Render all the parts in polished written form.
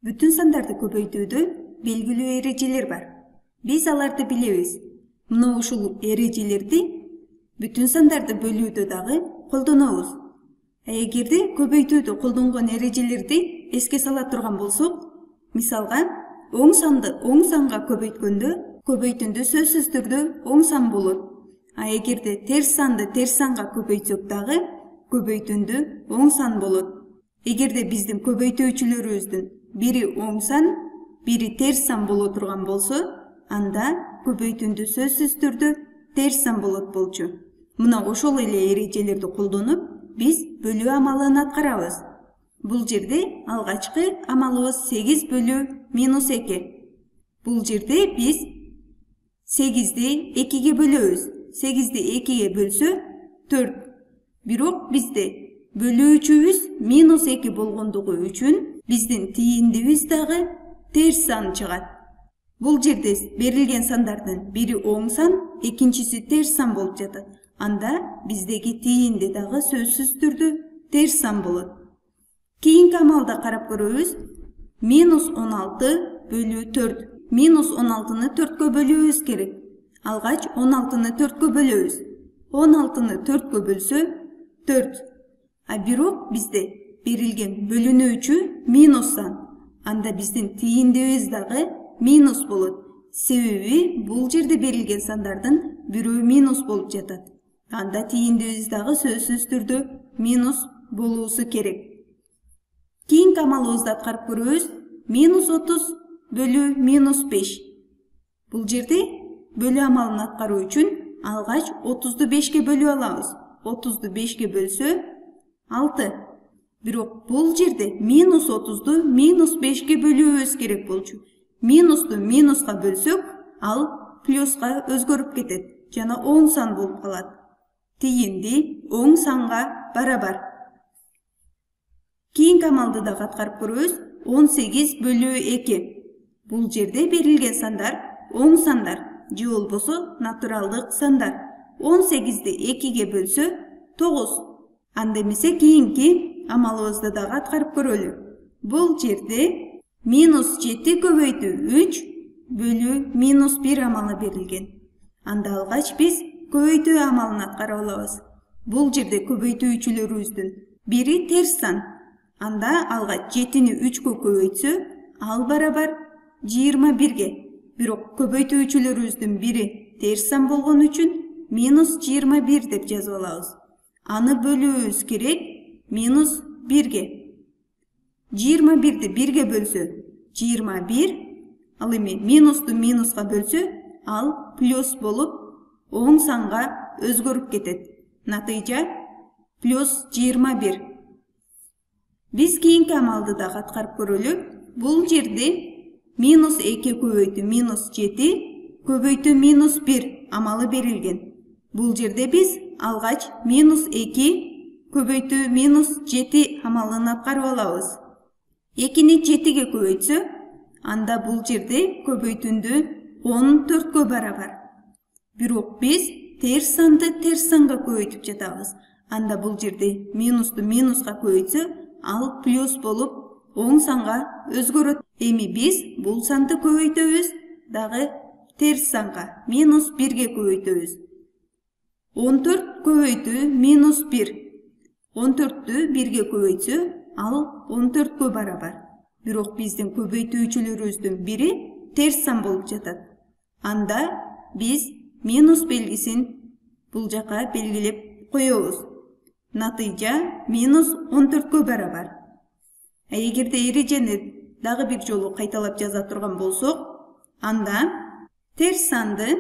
Бүтүн сандарды көбөйтүүдө белгилүү эрежелер бар. Биз аларды билебиз. Мына ушул эрежелерди бүтүн сандарды бөлүүдө дагы колдонобуз. Эгерде көбөйтүүдө колдонгон эрежелерди эске сала турган болсок, мисалга оң санды оң санга көбөйткөндө көбөйтүндө сөзсүз түрдө оң сан болот. Эгерде терс санды терс санга көбөйтсөк дагы көбөйтүндө оң сан болот. Эгерде биздин көбөйтүүчүлөрүбүздүн бири оң сан, бири терс сан боло турган болсо, анда көбөйтүндө сөзсүз түрдө терс сан болот болчу. Мына ошол эле эрежелерди колдонуп, биз бөлүү амалын аткарабыз. Бул жерде алгачкы амалыбыз 8 бөлүү минус 2. Бул жерде биз 8-ди 2-ге бөлөбүз. 8-ди 2-ге бөлсө 4. Бирок бизде бөлүүчүбүз минус 2 болгондугу үчүн биздин тийиндибиз дагы терс сан чыгат. Бул жерде берилген сандардын бири оң сан, экинчиси терс сан болуп жатат. Анда биздеги тийинди дагы сөзсүз түрдө терс сан болот. Кийинки амалда карап көрөбүз. Минус 16 бөлүү 4. Минус 16-ны 4-кө бөлүүбүз керек. Алгач 16-ны 4-кө бөлөбүз. 16-ны 4-кө бөлсө 4. Бирок бизде берилген бөлүнүүчү минус сан. Анда биздин тийиндибиз дагы минус болот. Себеби бул жерде берилген сандардын бирөө минус болуп жатат. Анда тийиндибиз дагы сөзсүз түрдө минус болуусу керек. Кийинки амалыбызды аткарып көрөбүз. Минус 30 бөлүү минус 5. Бул жерде бөлүү амалын аткаруу үчүн алгач 30-ду 5-ке бөлүп алабыз. 30-ду 5-ке бөлсө 6. Бирок бул жерде минус 30-ду минус 5-ке бөлүүбүз керек болчу. Минусту минуска бөлсөк, ал плюска өзгөрүп кетет. Жана оң сан болуп калат. Тийинди оң санга барабар. Кийинки амалды дагы аткарып көрөбүз. 18 бөлүү 2. Бул жерде берилген сандар оң сандар, же болбосо натуралдык сандар. 18-ди 2-ге бөлсө 9. Анда эмесе кийинки амалыбызды дагы аткарып көрөлү. Бул жерде минус 7 көбөйтүү 3 бөлүү минус 1 амалы берилген. Анда алгач биз көбөйтүү амалын аткарып алабыз. Бул жерде көбөйтүүчүлөрүбүздүн бири терс сан. Анда алгач 7-ни 3-кө көбөйтсө, ал барабар 21-ге. Бирок көбөйтүүчүлөрүбүздүн бири терс сан болгон үчүн минус 21 деп жазып алабыз. Аны бөлүүбүз керек минус 1-ге. 21-ди 1-ге бөлсө 21, ал эми минусту минуска бөлсө, ал плюс болуп оң санга өзгөрүп кетет. Натыйжа плюс 21. Биз кийинки амалды дагы аткарып көрөлү. Бул жерде минус 2 көбөйтүү минус 7 көбөйтүү минус 1 амалы берилген. Бул жерде биз алгач минус 2 көбөйтүү минус 7 амалын аткарып алабыз. 2-ни 7-ге көбөйтсө, анда бул жерде көбөйтүндө 14-кө барабар. Бирок биз терс санды терс санга көбөйтүп жатабыз. Анда бул жерде минусту минуска көбөйтсө, ал плюс болуп оң санга өзгөрөт. Эми биз бул санды көбөйтөбүз дагы терс санга минус 1-ге көбөйтөбүз. 14 көбөйтүү минус 1. 14-тү 1-ге көбөйтсө, ал 14-кө барабар. Бирок биздин көбөйтүүчүлөрүбүздүн бири терс сан болуп жатат. Анда биз минус белгисин бул жака белгилеп коебуз. Натыйжа минус 14-кө барабар. Эгерде эрежени дагы бир жолу кайталап жаза турган болсок, анда терс санды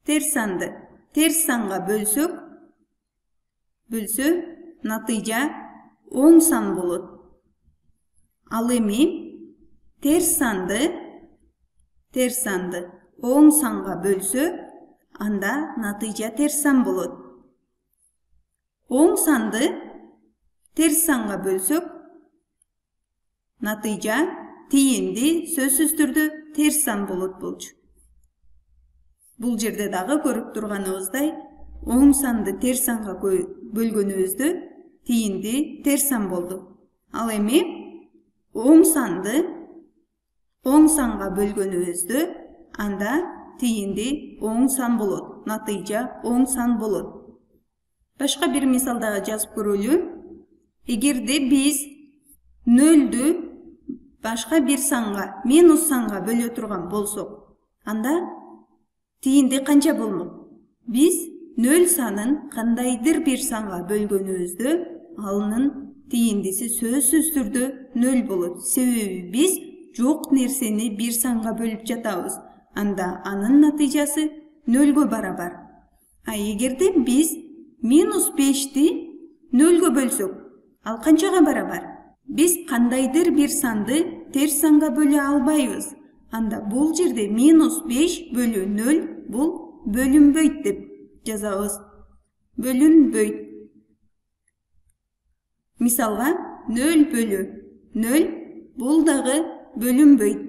терс санга бөлсө, натыйжа оң сан болот. Ал эми терс санды оң санга бөлсө, анда натыйжа терс сан болот. Оң санды терс санга бөлсөк, натыйжа тийинди сөзсүз түрдө терс сан болот болчу. Бул жерде дагы көрүп турганыбыздай, оң санды терс санга бөлгөнүбүздө тийинди терс сан болду. Ал эми оң санды оң санга бөлгөнүбүздө анда тиинди оң сан болот. Натыйжа оң сан болот. Башка бир мисал дагы жазып көрөлү. Эгерде биз нөлдү башка бир санга, минус санга бөлө турган болсок, анда тиинди канча болмок? Биз нөл санын кандайдыр бир санга бөлгөнүбүздө, анын тииндиси сөзсүз түрдө нөл болот. Себеби биз жок нерсени бир санга бөлүп жатабыз. Анда анын натыйжасы нөлгө барабар. А эгерде биз минус 5ти нөлгө бөлсөк, ал канчага барабар? Биз кандайдыр бир санды терс санга бөлө албайбыз. Анда бул жерде минус 5 бөлү 0 бул бөлүнбөйт деп жазабыз. Бөлүнбөйт. Мисалга 0 бөлү 0 бул дагы бөлүнбөйт.